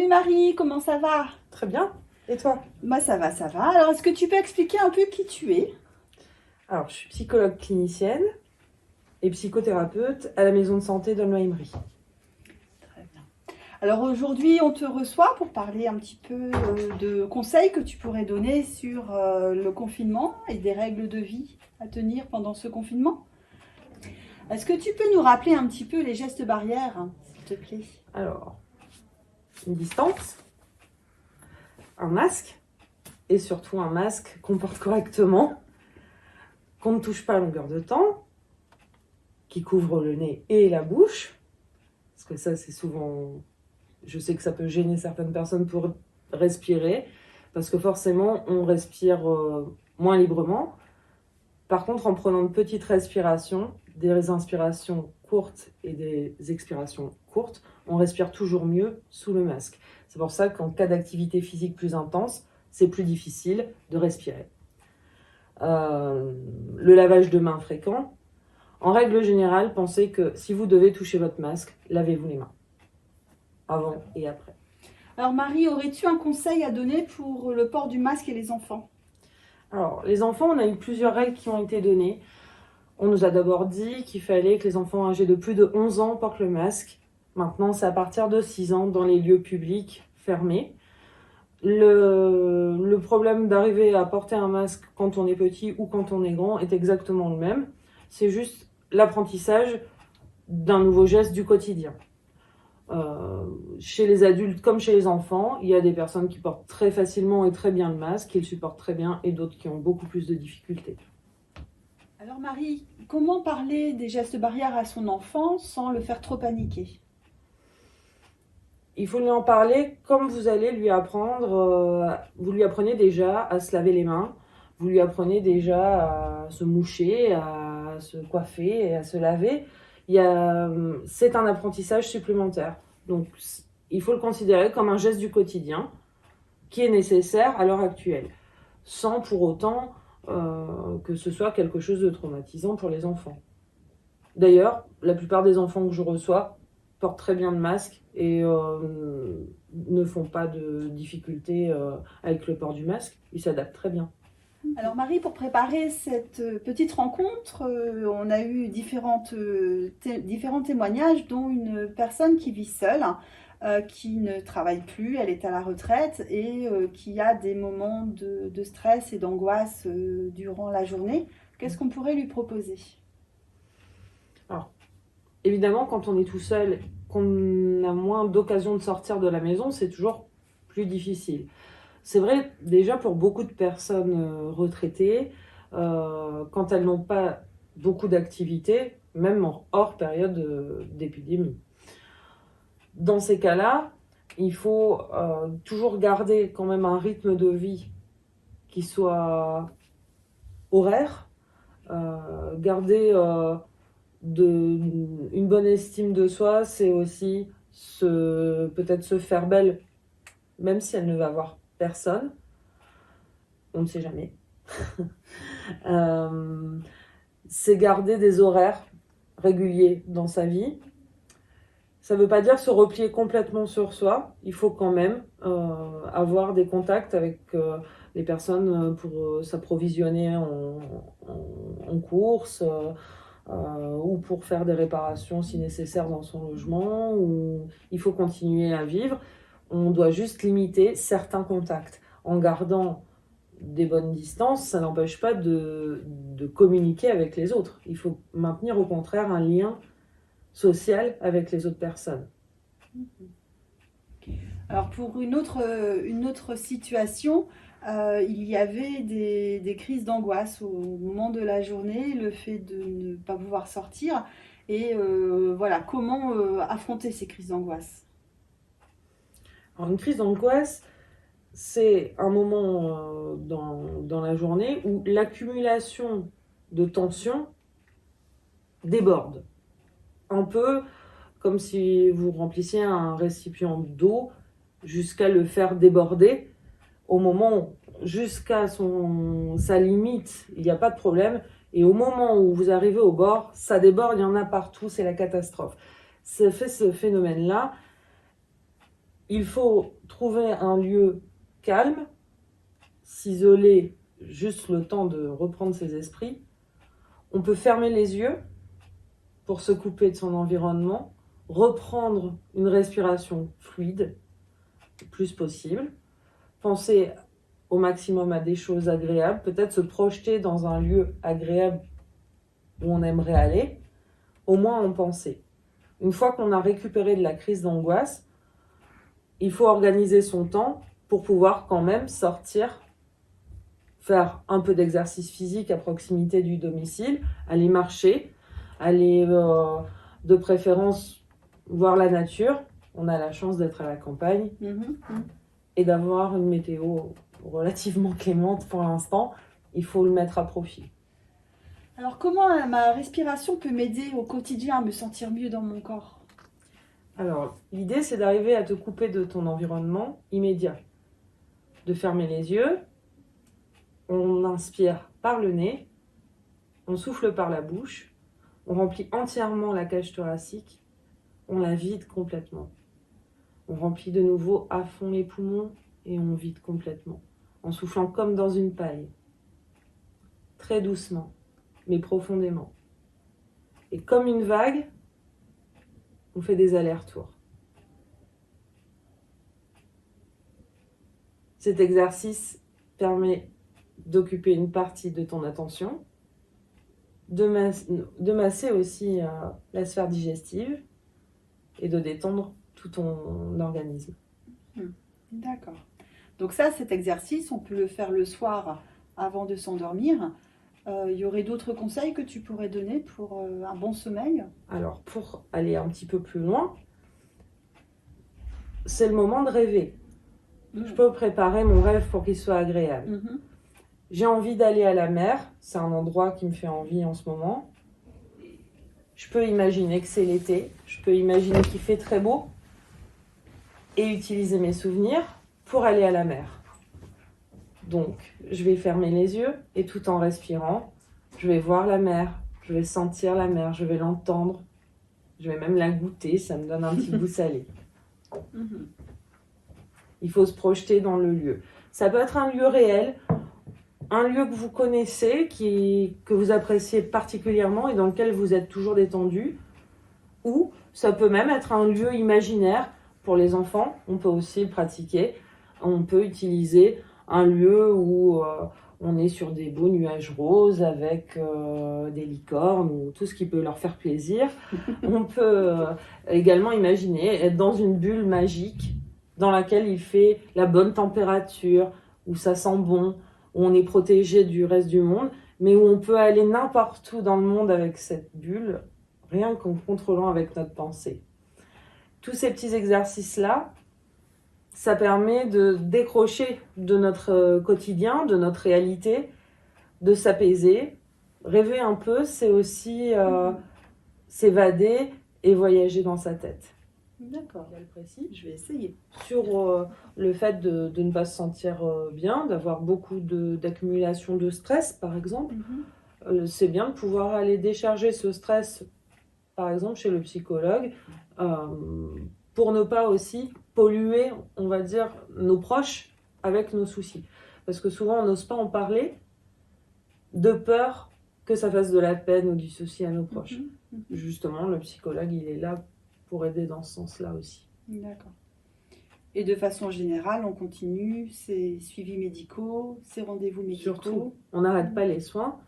Marie, comment ça va? Très bien. Et toi? Moi ça va, ça va. Alors est-ce que tu peux expliquer un peu qui tu es? Alors, je suis psychologue clinicienne et psychothérapeute à la maison de santé d'Aulnoy-Emery. Très bien. Alors aujourd'hui on te reçoit pour parler un petit peu de conseils que tu pourrais donner sur le confinement et des règles de vie à tenir pendant ce confinement. Est-ce que tu peux nous rappeler un petit peu les gestes barrières, hein, s'il te plaît? Alors, une distance, un masque et surtout un masque qu'on porte correctement, qu'on ne touche pas à longueur de temps, qui couvre le nez et la bouche, parce que ça c'est souvent, je sais que ça peut gêner certaines personnes pour respirer, parce que forcément on respire moins librement. Par contre, en prenant de petites respirations, des inspirations courtes et des expirations courtes, on respire toujours mieux sous le masque. C'est pour ça qu'en cas d'activité physique plus intense, c'est plus difficile de respirer. Le lavage de mains fréquent. En règle générale, pensez que si vous devez toucher votre masque, lavez-vous les mains, avant et après. Alors Marie, aurais-tu un conseil à donner pour le port du masque et les enfants? Alors, les enfants, on a eu plusieurs règles qui ont été données. On nous a d'abord dit qu'il fallait que les enfants âgés de plus de 11 ans portent le masque. Maintenant, c'est à partir de 6 ans dans les lieux publics fermés. Le problème d'arriver à porter un masque quand on est petit ou quand on est grand est exactement le même. C'est juste l'apprentissage d'un nouveau geste du quotidien. Chez les adultes comme chez les enfants, il y a des personnes qui portent très facilement et très bien le masque, qui le supportent très bien, et d'autres qui ont beaucoup plus de difficultés. Alors Marie, comment parler des gestes barrières à son enfant sans le faire trop paniquer? Il faut lui en parler comme vous allez lui apprendre. Vous lui apprenez déjà à se laver les mains, vous lui apprenez déjà à se moucher, à se coiffer et à se laver. C'est un apprentissage supplémentaire. Donc, il faut le considérer comme un geste du quotidien qui est nécessaire à l'heure actuelle, sans pour autant que ce soit quelque chose de traumatisant pour les enfants. D'ailleurs, la plupart des enfants que je reçois portent très bien le masque et ne font pas de difficultés avec le port du masque. Ils s'adaptent très bien. Alors Marie, pour préparer cette petite rencontre, on a eu différents témoignages, dont une personne qui vit seule, qui ne travaille plus, elle est à la retraite et qui a des moments de stress et d'angoisse durant la journée. Qu'est-ce qu'on pourrait lui proposer? Alors, évidemment, quand on est tout seul, qu'on a moins d'occasions de sortir de la maison, c'est toujours plus difficile. C'est vrai déjà pour beaucoup de personnes retraitées, quand elles n'ont pas beaucoup d'activités, même hors période d'épidémie. Dans ces cas-là, il faut toujours garder quand même un rythme de vie qui soit horaire, garder une bonne estime de soi, c'est aussi peut-être se faire belle, même si elle ne va voir personne. On ne sait jamais. C'est garder des horaires réguliers dans sa vie. Ça ne veut pas dire se replier complètement sur soi. Il faut quand même avoir des contacts avec les personnes pour s'approvisionner en courses ou pour faire des réparations si nécessaire dans son logement. Ou il faut continuer à vivre. On doit juste limiter certains contacts. En gardant des bonnes distances, ça n'empêche pas de communiquer avec les autres. Il faut maintenir au contraire un lien social avec les autres personnes. Alors pour une autre situation, il y avait des crises d'angoisse au moment de la journée, le fait de ne pas pouvoir sortir et voilà, comment affronter ces crises d'angoisse? Alors une crise d'angoisse, c'est un moment dans la journée où l'accumulation de tension déborde. Un peu comme si vous remplissiez un récipient d'eau jusqu'à le faire déborder. Au moment, jusqu'à sa limite, il n'y a pas de problème. Et au moment où vous arrivez au bord, ça déborde, il y en a partout, c'est la catastrophe. Ça fait ce phénomène-là. Il faut trouver un lieu calme, s'isoler juste le temps de reprendre ses esprits. On peut fermer les yeux pour se couper de son environnement, reprendre une respiration fluide le plus possible, penser au maximum à des choses agréables, peut-être se projeter dans un lieu agréable où on aimerait aller, au moins en penser. Une fois qu'on a récupéré de la crise d'angoisse, il faut organiser son temps pour pouvoir quand même sortir, faire un peu d'exercice physique à proximité du domicile, aller marcher, aller de préférence voir la nature. On a la chance d'être à la campagne et d'avoir une météo relativement clémente pour l'instant. Il faut le mettre à profit. Alors, comment ma respiration peut m'aider au quotidien à me sentir mieux dans mon corps? Alors, l'idée, c'est d'arriver à te couper de ton environnement immédiat. De fermer les yeux, on inspire par le nez, on souffle par la bouche, on remplit entièrement la cage thoracique, on la vide complètement. On remplit de nouveau à fond les poumons et on vide complètement, en soufflant comme dans une paille. Très doucement, mais profondément. Et comme une vague, on fait des allers-retours. Cet exercice permet d'occuper une partie de ton attention, de masser aussi la sphère digestive et de détendre tout ton organisme. D'accord. Donc ça, cet exercice, on peut le faire le soir avant de s'endormir. Il y aurait d'autres conseils que tu pourrais donner pour un bon sommeil? Alors, pour aller un petit peu plus loin, c'est le moment de rêver. Je peux préparer mon rêve pour qu'il soit agréable. J'ai envie d'aller à la mer, c'est un endroit qui me fait envie en ce moment. Je peux imaginer que c'est l'été, je peux imaginer qu'il fait très beau et utiliser mes souvenirs pour aller à la mer. Donc, je vais fermer les yeux et tout en respirant, je vais voir la mer, je vais sentir la mer, je vais l'entendre, je vais même la goûter, ça me donne un petit goût salé. Il faut se projeter dans le lieu. Ça peut être un lieu réel, un lieu que vous connaissez, que vous appréciez particulièrement et dans lequel vous êtes toujours détendu, ou ça peut même être un lieu imaginaire. Pour les enfants, on peut aussi le pratiquer. On peut utiliser un lieu où on est sur des beaux nuages roses avec des licornes ou tout ce qui peut leur faire plaisir. On peut également imaginer être dans une bulle magique dans laquelle il fait la bonne température, où ça sent bon, où on est protégé du reste du monde, mais où on peut aller n'importe où dans le monde avec cette bulle, rien qu'en contrôlant avec notre pensée. Tous ces petits exercices-là, ça permet de décrocher de notre quotidien, de notre réalité, de s'apaiser. Rêver un peu, c'est aussi s'évader et voyager dans sa tête. D'accord, précis. Je vais essayer. Sur le fait de ne pas se sentir bien, d'avoir beaucoup d'accumulation de stress, par exemple, c'est bien de pouvoir aller décharger ce stress, par exemple, chez le psychologue, pour ne pas aussi polluer, on va dire, nos proches avec nos soucis. Parce que souvent, on n'ose pas en parler de peur que ça fasse de la peine ou du souci à nos proches. Justement, le psychologue, il est là pour aider dans ce sens-là aussi. D'accord. Et de façon générale, on continue ces suivis médicaux, ces rendez-vous médicaux. Surtout, on n'arrête pas les soins.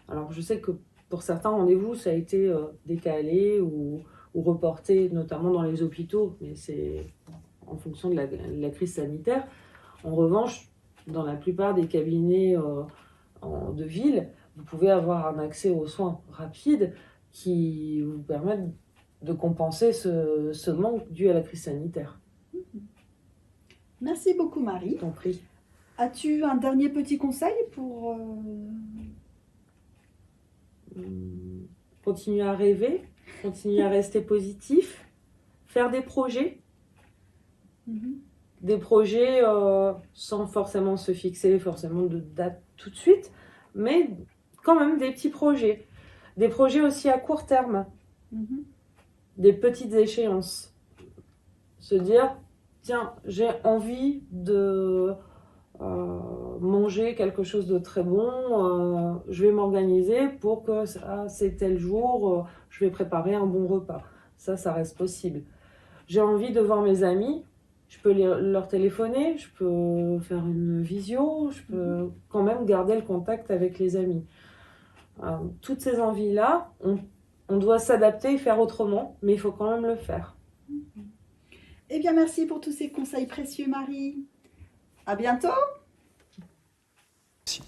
Alors, je sais que pour certains rendez-vous, ça a été décalé ou reporté, notamment dans les hôpitaux, mais c'est en fonction de la crise sanitaire. En revanche, dans la plupart des cabinets de ville, vous pouvez avoir un accès aux soins rapides qui vous permettent de compenser ce manque dû à la crise sanitaire. Merci beaucoup, Marie. Je t'en prie. As-tu un dernier petit conseil pour... Continuer à rêver, continuer à rester positif, faire des projets. Des projets sans forcément se fixer forcément de date tout de suite, mais quand même des petits projets. Des projets aussi à court terme. Des petites échéances. Se dire, tiens, j'ai envie de manger quelque chose de très bon, je vais m'organiser pour que c'est tel jour, je vais préparer un bon repas. Ça reste possible. J'ai envie de voir mes amis, je peux leur téléphoner, je peux faire une visio, je peux quand même garder le contact avec les amis. Toutes ces envies-là, on doit s'adapter et faire autrement, mais il faut quand même le faire. Eh bien, merci pour tous ces conseils précieux, Marie. À bientôt. Merci.